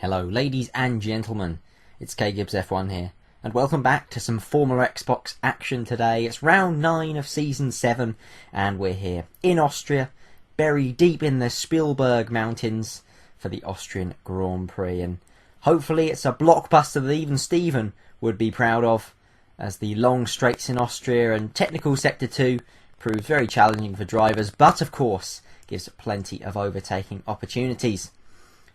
Hello ladies and gentlemen, it's Gibbs F1 here, and welcome back to some FormulaXbox action today. It's round 9 of Season 7, and we're here in Austria, buried deep in the Spielberg Mountains for the Austrian Grand Prix, and hopefully it's a blockbuster that even Steven would be proud of, as the long straights in Austria and technical Sector 2 proves very challenging for drivers, but of course gives plenty of overtaking opportunities.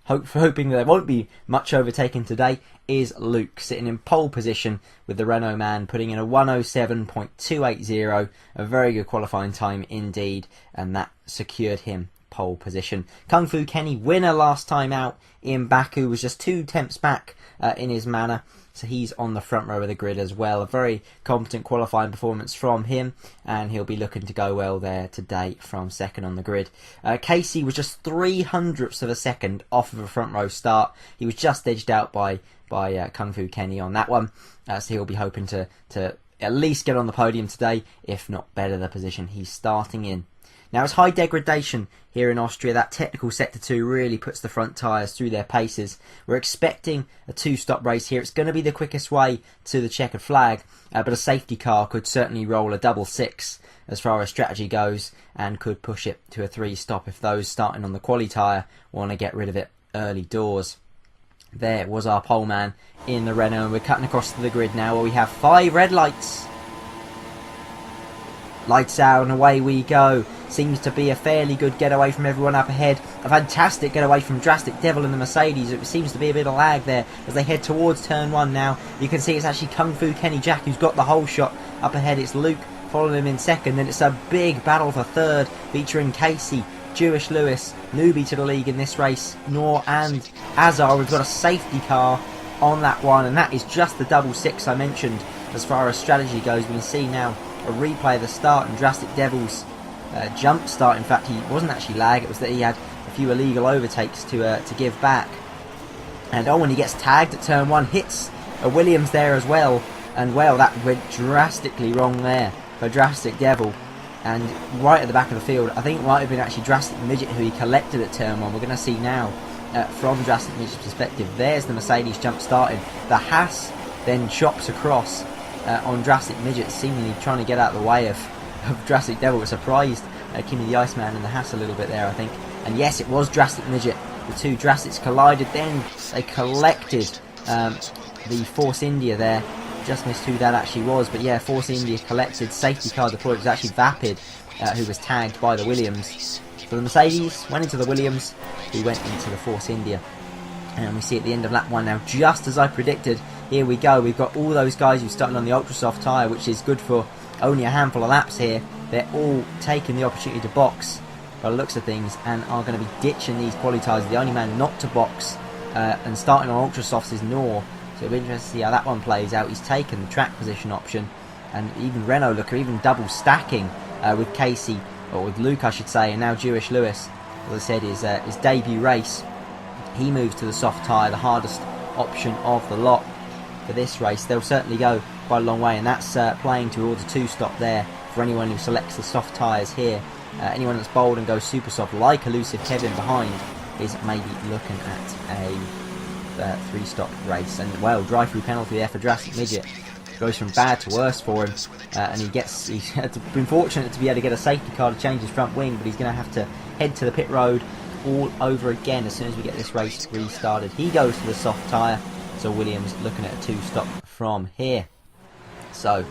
Hoping there won't be much overtaking today is Luke, sitting in pole position with the Renault man, putting in a 107.280, a very good qualifying time indeed, and that secured him pole position. Kung Fu Kenny, winner last time out in Baku, was just 2 tenths back in his manner, so he's on the front row of the grid as well. A very competent qualifying performance from him, and he'll be looking to go well there today from second on the grid. Casey was just 0.03 of a second off of a front row start. He was just edged out by Kung Fu Kenny on that one, so he'll be hoping to at least get on the podium today, if not better the position he's starting in. Now it's high degradation here in Austria. That technical Sector 2 really puts the front tyres through their paces. We're expecting a 2-stop race here. It's going to be the quickest way to the checkered flag, but a safety car could certainly roll a double 6 as far as strategy goes, and could push it to a 3-stop if those starting on the quali tyre want to get rid of it early doors. There was our pole man in the Renault, and we're cutting across to the grid now where we have 5 red lights. Lights out and away we go. Seems to be a fairly good getaway from everyone up ahead. A fantastic getaway from Drastic Devil in the Mercedes. It seems to be a bit of lag there as they head towards turn 1 now. You can see it's actually Kung Fu Kenny Jack who's got the whole shot. Up ahead it's Luke following him in second. And it's a big battle for third, featuring Casey, Jewish Lewis, newbie to the league in this race, Nor and Azar. We've got a safety car on that one, and that is just the double 6 I mentioned as far as strategy goes. We can see now a replay of the start and Drastic Devil's jump start. In fact, he wasn't actually lag, it was that he had a few illegal overtakes to give back. And when he gets tagged at turn 1, hits a Williams there as well, and well, that went drastically wrong there for Drastic Devil. And right at the back of the field, I think it might have been actually Drastic Midget who he collected at turn 1. We're going to see now from Drastic Midget's perspective, there's the Mercedes jump starting. The Haas then chops across on Drastic Midget, seemingly trying to get out of the way of Drastic Devil. Was surprised Kimmy the Iceman and the Haas a little bit there, I think. And yes, it was Drastic Midget. The two Drastics collided, then they collected the Force India there. Just missed who that actually was, but yeah, Force India collected. Safety car deployed. It was actually Vapid who was tagged by the Williams. So the Mercedes went into the Williams, who went into the Force India. And we see at the end of lap 1 now, just as I predicted, here we go. We've got all those guys who started on the ultra soft tyre, which is good for only a handful of laps here. They're all taking the opportunity to box by the looks of things, and are going to be ditching these quali tyres. The only man not to box and starting on ultra softs is Nor. So it'll be interesting to see how that one plays out. He's taken the track position option, and even Renault look are even double stacking with Casey, or with Luke I should say, and now Jewish Lewis, as I said, his debut race. He moves to the soft tyre, the hardest option of the lot for this race. They'll certainly go quite a long way, and that's playing towards a 2-stop there for anyone who selects the soft tyres here. Anyone that's bold and goes super soft, like EIusiveKev behind, is maybe looking at a 3-stop race. And well, drive-through penalty there for Drastic Midget. Goes from bad to worse for him, and he's been fortunate to be able to get a safety car to change his front wing, but he's going to have to head to the pit road all over again as soon as we get this race restarted. He goes to the soft tyre, so Williams looking at a 2-stop from here. So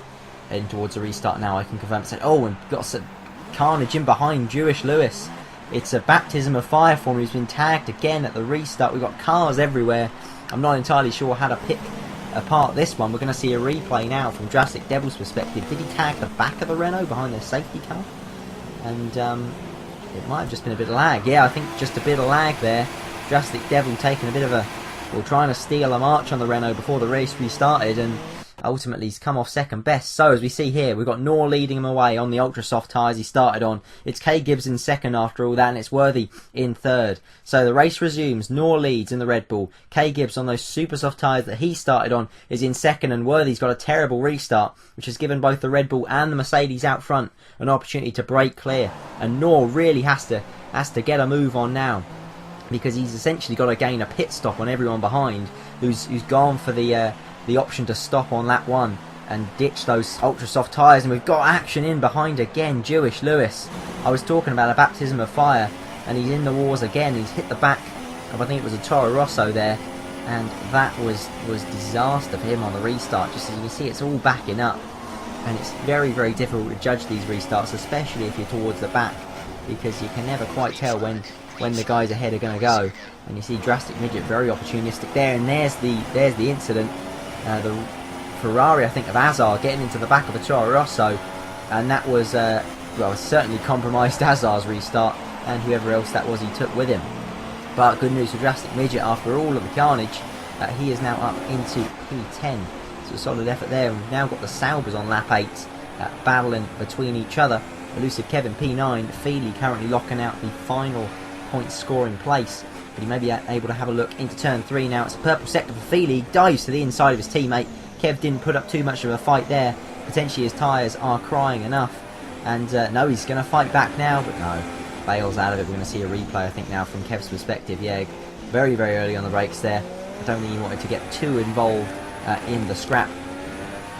heading towards a restart now, I can confirm it. And got some carnage in behind Jewish Lewis. It's a baptism of fire for him. He's been tagged again at the restart. We've got cars everywhere. I'm not entirely sure how to pick apart this one. We're going to see a replay now from Drastic Devil's perspective. Did he tag the back of the Renault behind their safety car? And it might have just been a bit of lag. Yeah, I think just a bit of lag there. Drastic Devil taking a bit of a, well, trying to steal a march on the Renault before the race restarted, and ultimately he's come off second best. So as we see here, we've got Nor leading him away on the ultra soft tyres he started on. It's K Gibbs in second after all that, and it's Worthy in third. So the race resumes. Nor leads in the Red Bull. K Gibbs on those super soft tyres that he started on is in second, and Worthy's got a terrible restart, which has given both the Red Bull and the Mercedes out front an opportunity to break clear. And Nor really has to get a move on now. because he's essentially got to gain a pit stop on everyone behind who's gone for the option to stop on lap 1 and ditch those ultra soft tyres. And we've got action in behind again. Jewish Lewis, I was talking about a baptism of fire, and he's in the wars again. He's hit the back of, I think it was a Toro Rosso there, and that was disaster for him on the restart. Just as you can see, it's all backing up, and it's very, very difficult to judge these restarts, especially if you're towards the back, because you can never quite tell when the guys ahead are going to go. And you see Drastic Midget very opportunistic there, and there's the incident. The Ferrari, I think, of Azar getting into the back of a Toro Rosso, and that was well, certainly compromised Azar's restart and whoever else that was he took with him. But good news for Drastic Midget, after all of the carnage, he is now up into P10. So a solid effort there. We've now got the Saubers on lap 8 battling between each other. EIusiveKev in P9, Feely currently locking out the final point scoring place. But he may be able to have a look into turn 3 now. It's a purple sector for Feely, dives to the inside of his teammate. Kev didn't put up too much of a fight there. Potentially his tyres are crying enough. And no, he's going to fight back now, but no. Bails out of it. We're going to see a replay, I think, now from Kev's perspective. Yeah, very, very early on the brakes there. I don't think he wanted to get too involved in the scrap.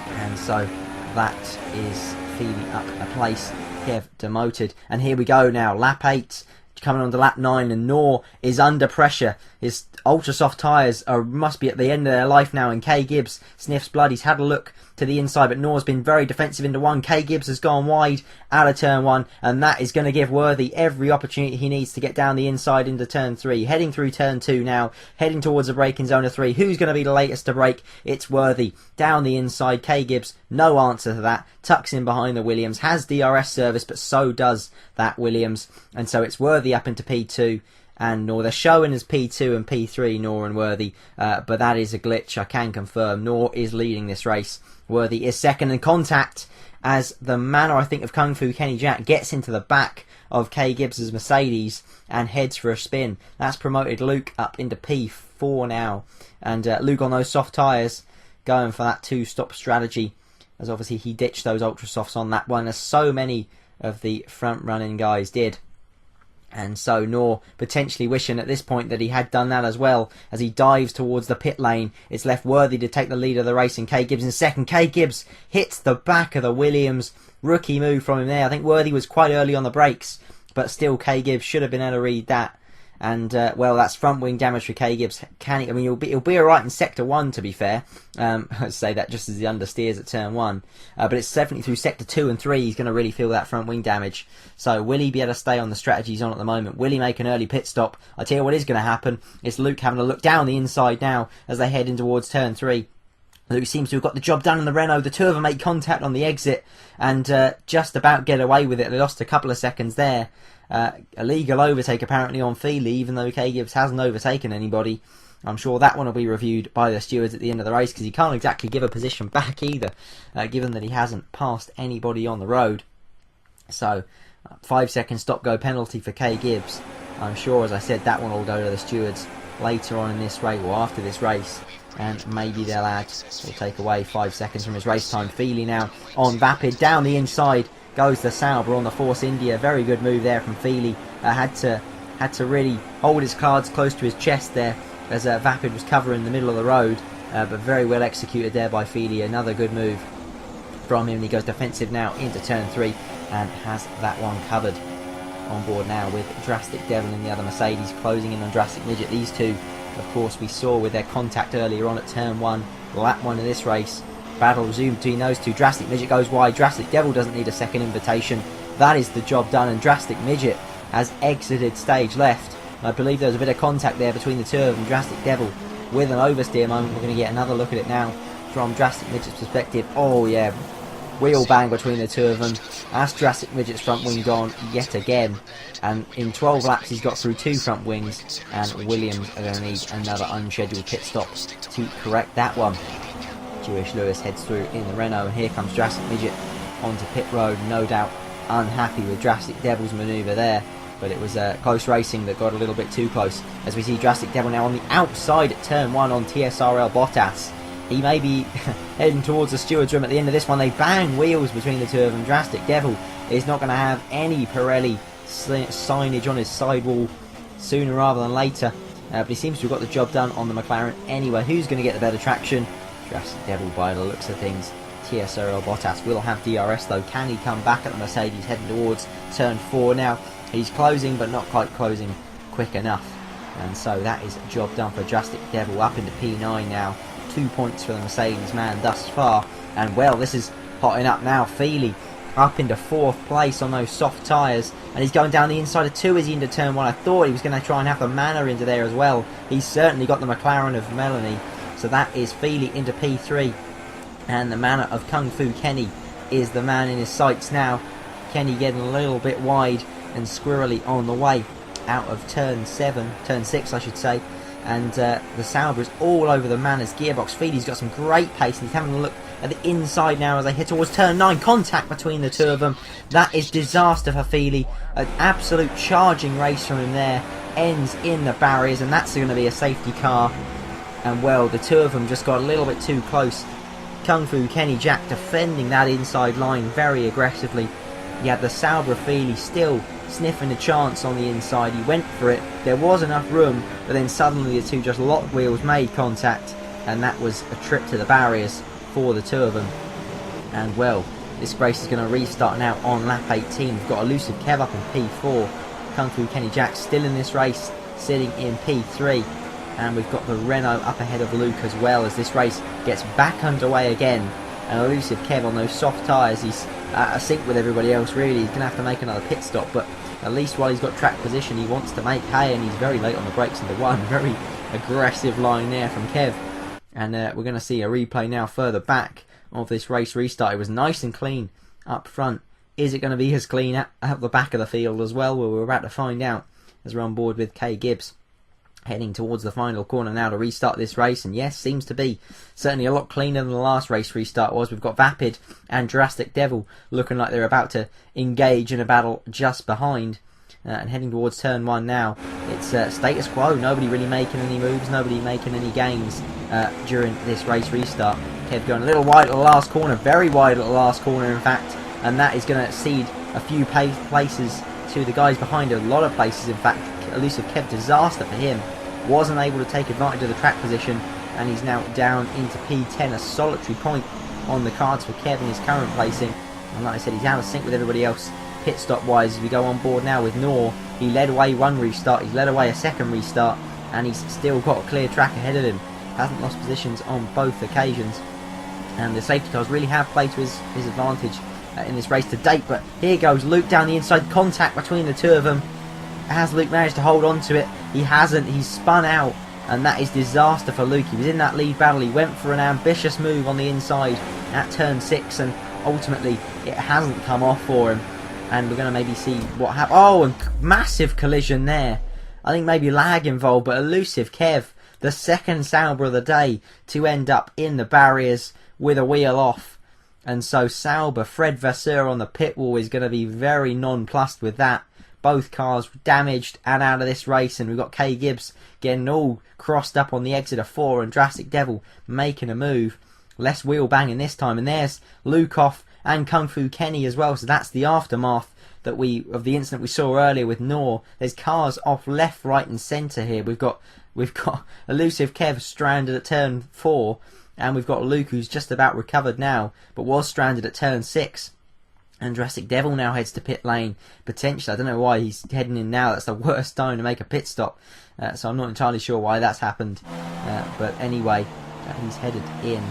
And so that is Feely up a place. Kev demoted. And here we go now. Lap 8. Coming on to lap 9, and Knorr is under pressure. His ultra soft tyres must be at the end of their life now, and K Gibbs sniffs blood. He's had a look to the inside, but Knorr's been very defensive into 1. K Gibbs has gone wide out of turn 1, and that is going to give Worthy every opportunity he needs to get down the inside into turn 3. Heading through turn 2 now, heading towards the braking zone of 3. Who's going to be the latest to brake? It's Worthy. Down the inside, K Gibbs, no answer to that. Tucks in behind the Williams, has DRS service, but so does that Williams. And so it's Worthy up into P2. And Knorr, they're showing as P2 and P3, Knorr and Worthy, but that is a glitch, I can confirm. Knorr is leading this race. Worthy is second, and contact as the manner, I think, of Kung Fu Kenny Jack gets into the back of K Gibbs' Mercedes and heads for a spin. That's promoted Luke up into P4 now, and Luke on those soft tyres going for that 2-stop strategy, as obviously he ditched those ultra softs on that one, as so many of the front running guys did. And so Knorr potentially wishing at this point that he had done that as well, as he dives towards the pit lane. It's left Worthy to take the lead of the race, and K Gibbs in second. K Gibbs hits the back of the Williams. Rookie move from him there. I think Worthy was quite early on the brakes, but still K Gibbs should have been able to read that. And well, that's front wing damage for K Gibbs. Can he? I mean, he'll be alright in sector 1, to be fair. I'd say that just as he understeers at turn 1. But it's definitely through sector 2 and 3 he's going to really feel that front wing damage. So will he be able to stay on the strategy he's on at the moment? Will he make an early pit stop? I tell you what is going to happen. It's Luke having a look down the inside now as they head in towards turn 3. Luke seems to have got the job done in the Renault. The two of them make contact on the exit and just about get away with it. They lost a couple of seconds there. Illegal overtake apparently on Feely, even though K Gibbs hasn't overtaken anybody. I'm sure that one will be reviewed by the stewards at the end of the race, because he can't exactly give a position back either, given that he hasn't passed anybody on the road. So 5-second stop-go penalty for K Gibbs. I'm sure, as I said, that one will go to the stewards later on in this race, or after this race, and maybe they'll add or take away 5 seconds from his race time. Feely now on Vapid, down the inside goes the Sauber on the Force India. Very good move there from Feely. Had to really hold his cards close to his chest there as Vapid was covering the middle of the road, but very well executed there by Feely. Another good move from him. He goes defensive now into turn 3 and has that one covered. On board now with Drastic Devil and the other Mercedes closing in on Drastic Midget. These two, of course, we saw with their contact earlier on at turn 1, lap 1 of this race. Battle resumed between those two. Drastic Midget goes wide. Drastic Devil doesn't need a second invitation. That is the job done, and Drastic Midget has exited stage left. I believe there was a bit of contact there between the two of them. Drastic Devil with an oversteer moment. We're going to get another look at it now from Drastic Midget's perspective. Oh yeah, wheel bang between the two of them. That's Drastic Midget's front wing gone yet again. And in 12 laps he's got through 2 front wings, and Williams are going to need another unscheduled pit stop to correct that one. Jewish Lewis heads through in the Renault, and here comes Drastic Midget onto pit road, no doubt unhappy with Drastic Devil's manoeuvre there, but it was close racing that got a little bit too close, as we see Drastic Devil now on the outside at turn 1 on TSRL Bottas. He may be heading towards the stewards room at the end of this one. They bang wheels between the two of them. Drastic Devil is not going to have any Pirelli signage on his sidewall sooner rather than later. But he seems to have got the job done on the McLaren anyway. Who's going to get the better traction? Drastic Devil by the looks of things. TSRL Bottas will have DRS though. Can he come back at the Mercedes heading towards turn 4 now? He's closing, but not quite closing quick enough. And so that is a job done for Drastic Devil, up into P9 now. 2 points for the Mercedes man thus far. And well, this is hotting up now. Feely up into 4th place on those soft tyres, and he's going down the inside of 2 as he into turn 1. I thought he was going to try and have the Manor into there as well. He's certainly got the McLaren of Melanie, so that is Feely into P3, and the Manor of Kung Fu Kenny is the man in his sights now. Kenny getting a little bit wide and squirrely on the way out of turn 6 I should say, and the Sauber is all over the Manor's gearbox. Feely's got some great pace, and he's having a look at the inside now as they head towards turn 9. Contact between the two of them. That is disaster for Feely. An absolute charging race from him there. Ends in the barriers, and that's going to be a safety car. And well, the two of them just got a little bit too close. Kung Fu Kenny Jack defending that inside line very aggressively. You had the Sauber Feely still sniffing a chance on the inside. He went for it. There was enough room, but then suddenly the two just locked wheels, made contact, and that was a trip to the barriers for the two of them. And well, this race is going to restart now on lap 18. We've got EIusiveKev up in P4. Kung Fu Kenny Jack still in this race, sitting in P3. And we've got the Renault up ahead of Luke as well as this race gets back underway again. And EIusiveKev on those soft tyres, he's out of sync with everybody else really. He's going to have to make another pit stop, but at least while he's got track position he wants to make hay, and he's very late on the brakes into 1. Very aggressive line there from Kev. And we're going to see a replay now further back of this race restart. It was nice and clean up front. Is it going to be as clean at the back of the field as well? Well, we're about to find out as we're on board with Kay Gibbs. Heading towards the final corner now to restart this race, and yes, seems to be certainly a lot cleaner than the last race restart was. We've got Vapid and Drastic Devil looking like they're about to engage in a battle just behind, and heading towards turn 1 now. It's status quo, nobody really making any moves, nobody making any gains during this race restart. Kev going a little wide at the last corner, very wide at the last corner in fact, and that is going to cede a few places to the guys behind it, a lot of places in fact. EIusiveKev, disaster for him. Wasn't able to take advantage of the track position, and he's now down into P10, a solitary point on the cards for Kev in his current placing. And like I said, he's out of sync with everybody else pit stop wise as we go on board now with Nor. He led away one restart, he's led away a second restart, and he's still got a clear track ahead of him. Hasn't lost positions on both occasions, and the safety cars really have played to his advantage in this race to date. But here goes Luke down the inside, contact between the two of them. Has Luke managed to hold on to it? He hasn't. He's spun out, and that is disaster for Luke. He was in that lead battle. He went for an ambitious move on the inside at turn 6, and ultimately it hasn't come off for him. And we're going to maybe see what happens. Oh, and massive collision there. I think maybe lag involved, but EIusiveKev, the second Sauber of the day, to end up in the barriers with a wheel off. And so Sauber, Fred Vasseur on the pit wall is going to be very nonplussed with that. Both cars damaged and out of this race, and we've got Kay Gibbs getting all crossed up on the exit of 4, and Drastic Devil making a move. Less wheel banging this time, and there's Luke off and Kung Fu Kenny as well. So that's the aftermath that of the incident we saw earlier with Nor. There's cars off left, right, and centre here. We've got EIusiveKev stranded at turn 4, and we've got Luke who's just about recovered now, but was stranded at turn 6. And Drastic Devil now heads to pit lane, potentially. I don't know why he's heading in now. That's the worst time to make a pit stop. So I'm not entirely sure why that's happened. But anyway, he's headed in.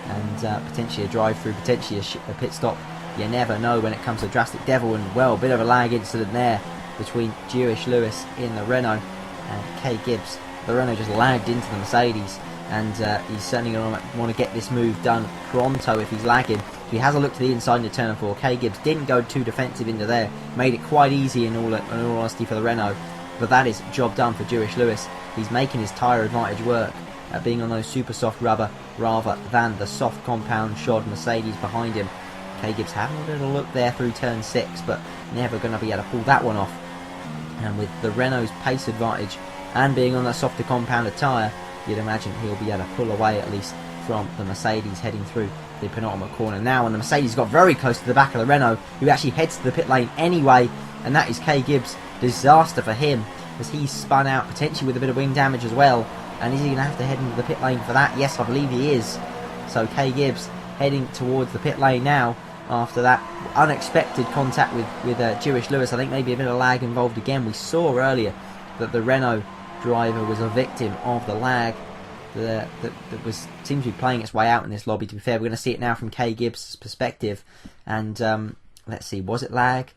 And potentially a drive-through, potentially a pit stop. You never know when it comes to Drastic Devil. And, well, a bit of a lag incident there between Jewish Lewis in the Renault and Kay Gibbs. The Renault just lagged into the Mercedes. And he's certainly going to want to get this move done pronto if he's lagging. He has a look to the inside into turn 4. Kay Gibbs didn't go too defensive into there. Made it quite easy in all honesty for the Renault. But that is job done for Jewish Lewis. He's making his tyre advantage work at being on those super soft rubber rather than the soft compound shod Mercedes behind him. Kay Gibbs having a little look there through turn 6, but never going to be able to pull that one off. And with the Renault's pace advantage and being on that softer compounded tyre, you'd imagine he'll be able to pull away at least from the Mercedes heading through the penultimate corner now. And the Mercedes got very close to the back of the Renault, who actually heads to the pit lane anyway, and that is Kay Gibbs. Disaster for him. as he's spun out, potentially with a bit of wing damage as well. And is he going to have to head into the pit lane for that? Yes, I believe he is. So K Gibbs heading towards the pit lane now after that unexpected contact with Jewish Lewis. I think maybe a bit of lag involved again. We saw earlier that the Renault driver was a victim of the lag that seems to be playing its way out in this lobby. To be fair, we're going to see it now from K Gibbs' perspective. And let's see, was it lag?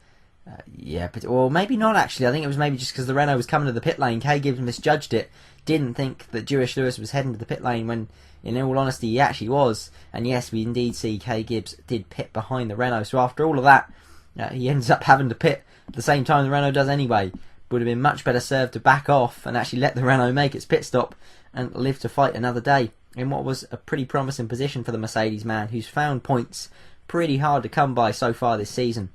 Yeah, but or maybe not actually. I think it was maybe just because the Renault was coming to the pit lane. K Gibbs misjudged it. Didn't think that Jewish Lewis was heading to the pit lane when, in all honesty, he actually was. And yes, we indeed see K Gibbs did pit behind the Renault. So after all of that, he ends up having to pit at the same time the Renault does anyway. Would have been much better served to back off and actually let the Renault make its pit stop and live to fight another day in what was a pretty promising position for the Mercedes man, who's found points pretty hard to come by so far this season.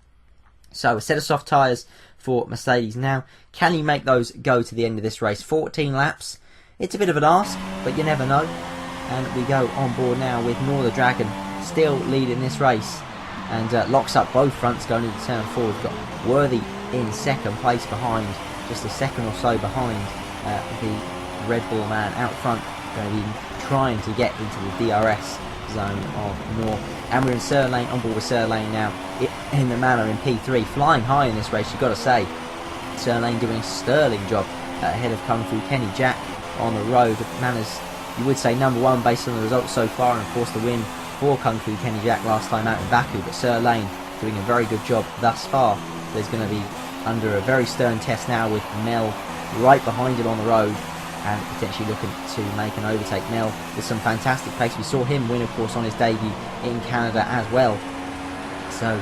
So a set of soft tyres for Mercedes now. Can he make those go to the end of this race? 14 laps. It's a bit of an ask, but you never know. And we go on board now with KnorTheDragon still leading this race. And locks up both fronts going into turn 4. We've got Worthy in second place behind, just a second or so behind the Red Bull man out front. Going to be trying to get into the DRS zone of Nor. And we're in Sir Lane, on board with Sir Lane now in the manner in P3, flying high in this race, you've got to say. Sir Lane doing a sterling job ahead of Kung Fu Kenny Jack on the road. Manners, you would say number one based on the results so far, and of course the win for Kung Fu Kenny Jack last time out in Baku. But Sir Lane doing a very good job thus far. There's going to be under a very stern test now with Mel right behind him on the road, and potentially looking to make an overtake. Mel with some fantastic pace. We saw him win, of course, on his debut in Canada as well. So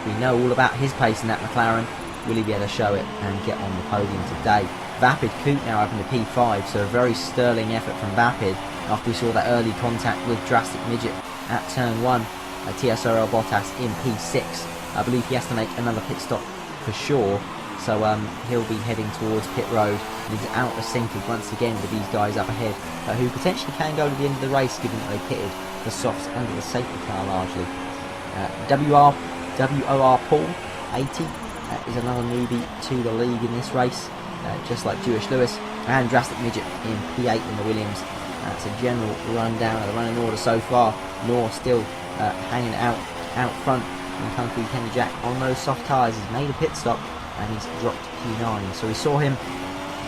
we know all about his pace in that McLaren. Will he be able to show it and get on the podium today? Vapid Coot now up in the P5, so a very sterling effort from Vapid after we saw that early contact with Drastic Midget at turn 1. TSRL Bottas in P6. I believe he has to make another pit stop for sure. So he'll be heading towards pit road. And he's out of sync once again with these guys up ahead, who potentially can go to the end of the race, given that they pitted the softs under the safety car largely. WOR Paul 80 is another newbie to the league in this race, just like Jewish Lewis, and Drastic Midget in P8 in the Williams. That's a general rundown of the running order so far. Nor still hanging out front, and Kung Fu Kenny Jack on those soft tyres. He's made a pit stop and he's dropped P9. So we saw him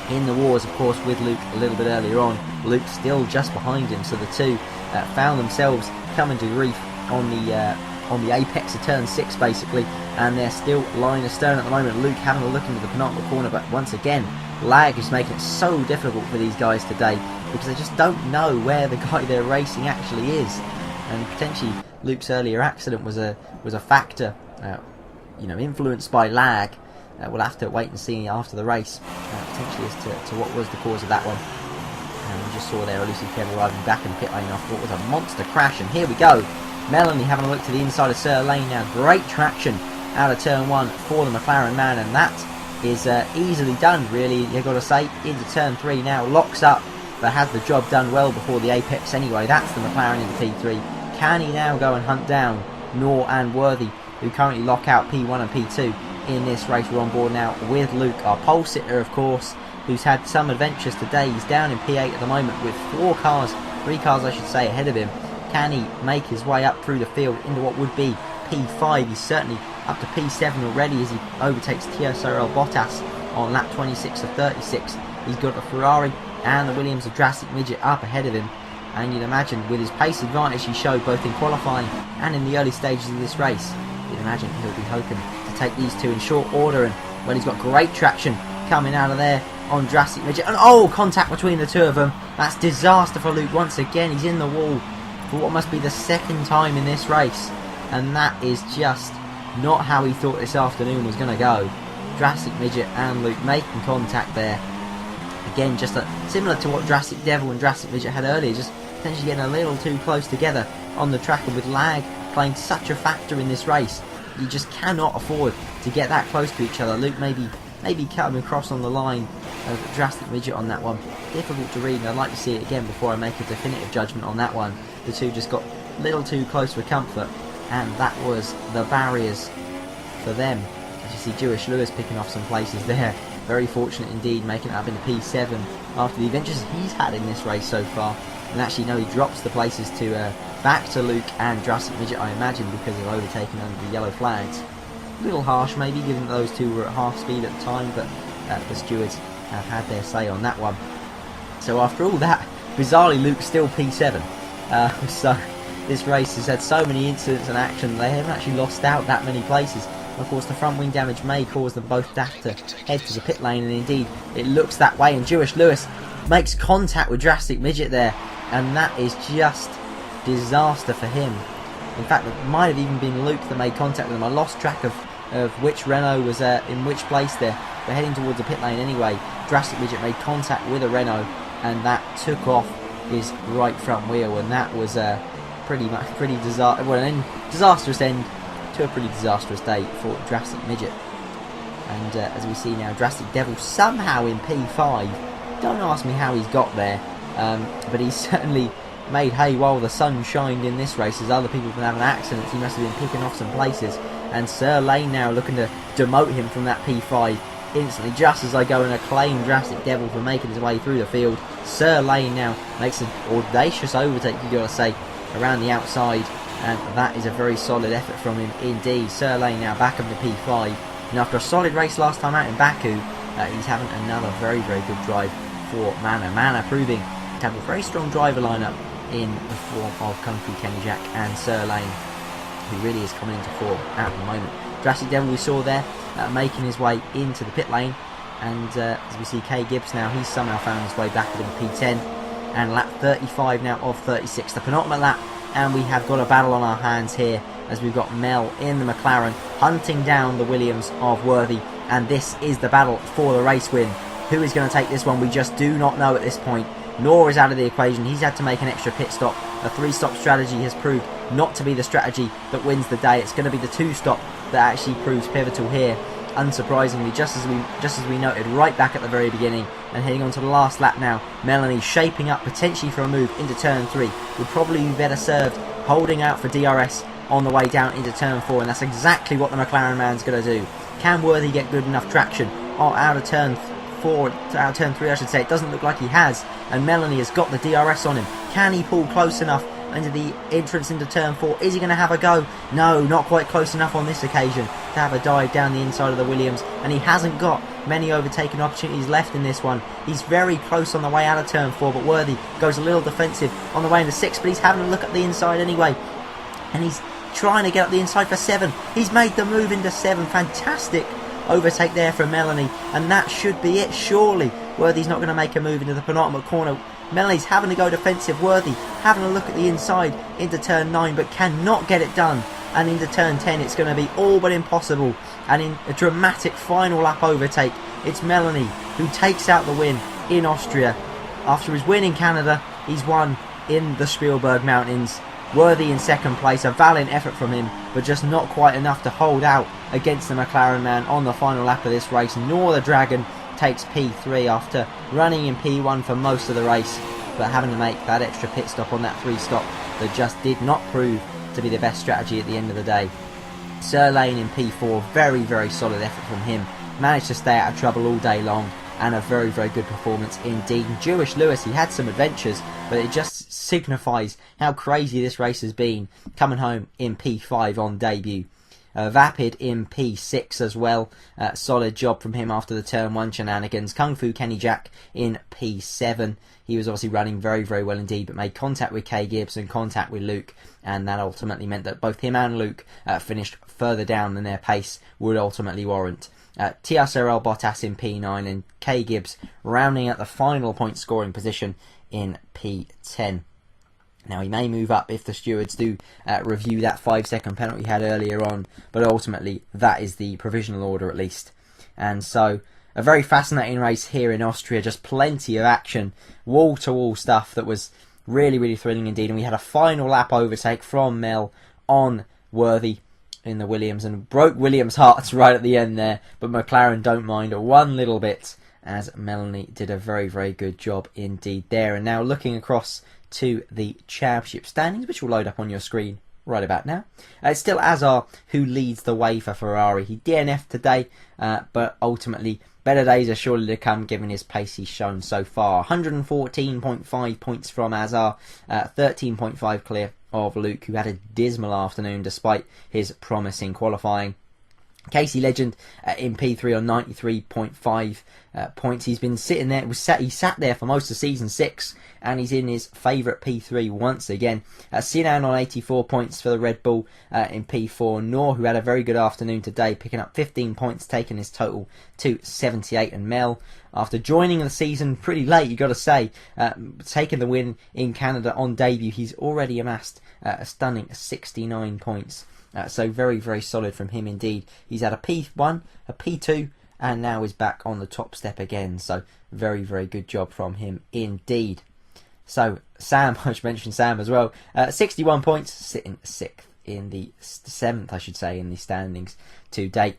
in the wars, of course, with Luke a little bit earlier on. Luke still just behind him, so the two found themselves coming to grief on the apex of turn 6 basically, and they're still lying astern at the moment. Luke having a look into the penultimate corner, but once again lag is making it so difficult for these guys today, because they just don't know where the guy they're racing actually is. And potentially Luke's earlier accident was a factor, influenced by lag. We'll have to wait and see after the race, potentially as to what was the cause of that one. And we just saw there EIusiveKev arriving back in the pit lane after what was a monster crash. And here we go, Melanie having a look to the inside of Sir Lane now. Great traction out of turn 1 for the McLaren man, and that is easily done, really, you've got to say. Into turn 3 now, locks up, but has the job done well before the apex anyway. That's the McLaren in the P3. Can he now go and hunt down Nor and Worthy, who currently lock out P1 and P2 in this race? We're on board now with Luke, our pole sitter, of course, who's had some adventures today. He's down in P8 at the moment with 3 cars I should say, ahead of him. Can he make his way up through the field into what would be P5? He's certainly up to P7 already as he overtakes TSRL Bottas on lap 26 of 36. He's got the Ferrari and the Williams of Drastic Midget up ahead of him, and you'd imagine with his pace advantage he showed both in qualifying and in the early stages of this race, you'd imagine he'll be hoping to take these two in short order. And well, he's got great traction coming out of there on Drastic Midget, and contact between the two of them. That's disaster for Luke once again. He's in the wall for what must be the second time in this race, and that is just not how he thought this afternoon was going to go. Drastic Midget and Luke making contact there. Again, just similar to what Drastic Devil and Drastic Midget had earlier, just potentially getting a little too close together on the track, and with lag playing such a factor in this race, you just cannot afford to get that close to each other. Luke maybe cut him across on the line of Drastic Midget on that one. Difficult to read, and I'd like to see it again before I make a definitive judgment on that one. The two just got a little too close for comfort, and that was the barriers for them. As you see Jewish Lewis picking off some places there very fortunate indeed, making it up into P7 after the adventures he's had in this race so far. And actually, no, he drops the places to back to Luke and Drastic Midget, I imagine, because of overtaking under the yellow flags. A little harsh, maybe, given that those two were at half speed at the time, but the stewards have had their say on that one. So after all that, bizarrely, Luke's still P7. So this race has had so many incidents and action, they haven't actually lost out that many places. Of course, the front wing damage may cause them both to have to head to the pit lane, and indeed, it looks that way. And Jewish Lewis makes contact with Drastic Midget there, and that is just disaster for him. In fact, it might have even been Luke that made contact with him. I lost track of which Renault was in which place there. They're heading towards the pit lane anyway. Drastic Midget made contact with a Renault, and that took off his right front wheel, and that was pretty disastrous end to a pretty disastrous day for Drastic Midget. And as we see now, Drastic Devil somehow in P5. Don't ask me how he's got there, but he's certainly made hay while the sun shined in this race, as other people have been having accidents. He must have been picking off some places. And Sir Lane now looking to demote him from that P5 instantly, just as I go and acclaim Drastic Devil for making his way through the field. Sir Lane now makes an audacious overtake, you gotta say, around the outside, and that is a very solid effort from him indeed. Sir Lane now back up to P5, and after a solid race last time out in Baku, he's having another very good drive for Mana. Mana proving to have a very strong driver lineup in the form of Kung Fu Kenny Jack and Sir Lane, who really is coming into form at the moment. Drastic Devil we saw there making his way into the pit lane, and as we see K Gibbs now, he's somehow found his way back into P10, and lap 35 now of 36, the penultimate lap, and we have got a battle on our hands here, as we've got Mel in the McLaren hunting down the Williams of Worthy, and this is the battle for the race win. Who is going to take this one? We just do not know at this point. Nor is out of the equation. He's had to make an extra pit stop. A 3-stop strategy has proved not to be the strategy that wins the day. It's going to be the 2-stop that actually proves pivotal here. Unsurprisingly, just as we noted right back at the very beginning, and heading on to the last lap now, Melanie shaping up potentially for a move into turn 3. Would probably be better served holding out for DRS on the way down into turn 4, and that's exactly what the McLaren man's going to do. Can Worthy get good enough traction out of turn 4, out of turn 3 I should say? It doesn't look like he has, and Melanie has got the DRS on him. Can he pull close enough into the entrance into turn 4? Is he going to have a go? No, not quite close enough on this occasion to have a dive down the inside of the Williams, and he hasn't got many overtaking opportunities left in this one. He's very close on the way out of turn 4, but Worthy goes a little defensive on the way into 6, but he's having a look at the inside anyway, and he's trying to get up the inside for 7. He's made the move into 7. Fantastic overtake there for Melanie, and that should be it. Surely Worthy's not going to make a move into the penultimate corner. Melanie's having to go defensive. Worthy having a look at the inside into turn 9, but cannot get it done, and into turn 10 it's going to be all but impossible. And in a dramatic final lap overtake, it's Melanie who takes out the win in Austria. After his win in Canada, he's won in the Spielberg Mountains. Worthy in second place, a valiant effort from him, but just not quite enough to hold out against the McLaren man on the final lap of this race. KnorTheDragon takes P3 after running in P1 for most of the race, but having to make that extra pit stop on that 3-stop that just did not prove to be the best strategy at the end of the day. Sir Lane in P4, very solid effort from him, managed to stay out of trouble all day long, and a very good performance indeed. And Jewish Lewis, he had some adventures, but it just signifies how crazy this race has been, coming home in P5 on debut. Vapid in P6 as well. Solid job from him after the turn 1 shenanigans. Kung Fu Kenny Jack in P7. He was obviously running very well indeed, but made contact with K Gibbs and contact with Luke, and that ultimately meant that both him and Luke finished further down than their pace would ultimately warrant. TSRL Bottas in P9, and K Gibbs rounding out the final point scoring position in P10. Now, he may move up if the stewards do review that 5-second penalty he had earlier on, but ultimately that is the provisional order at least. And so, a very fascinating race here in Austria, just plenty of action, wall-to-wall stuff that was really thrilling indeed. And we had a final lap overtake from Mel on Worthy in the Williams, and broke Williams' hearts right at the end there, but McLaren don't mind one little bit, as Melanie did a very good job indeed there. And now looking across to the championship standings, which will load up on your screen right about now. It's still Azar who leads the way for Ferrari. He DNF'd today, but ultimately better days are surely to come given his pace he's shown so far. 114.5 points from Azar, 13.5 clear of Luke, who had a dismal afternoon despite his promising qualifying. Casey Legend in P3 on 93.5 points. He's been sitting there. He sat there for most of season 6, and he's in his favourite P3 once again. Sinan on 84 points for the Red Bull in P4. Noor, who had a very good afternoon today, picking up 15 points, taking his total to 78. And Mel, after joining the season pretty late, you got to say, taking the win in Canada on debut, he's already amassed a stunning 69 points. So very, very solid from him indeed. He's had a P1, a P2, and now is back on the top step again. So very, very good job from him indeed. So Sam, I should mention Sam as well. 61 points, sitting 6th in the 7th, I should say, in the standings to date.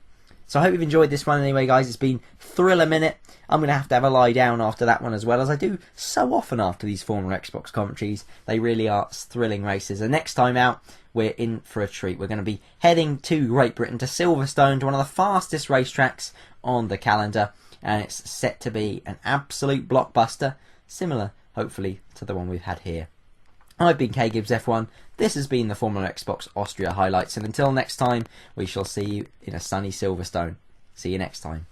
So I hope you've enjoyed this one anyway, guys. It's been Thriller Minute. I'm going to have a lie down after that one as well, as I do so often after these FormulaXbox commentaries. They really are thrilling races. And next time out, we're in for a treat. We're going to be heading to Great Britain, to Silverstone, to one of the fastest racetracks on the calendar. And it's set to be an absolute blockbuster, similar, hopefully, to the one we've had here. I've been KGibbsF1. This has been the FormulaXbox Austria highlights. And until next time, we shall see you in a sunny Silverstone. See you next time.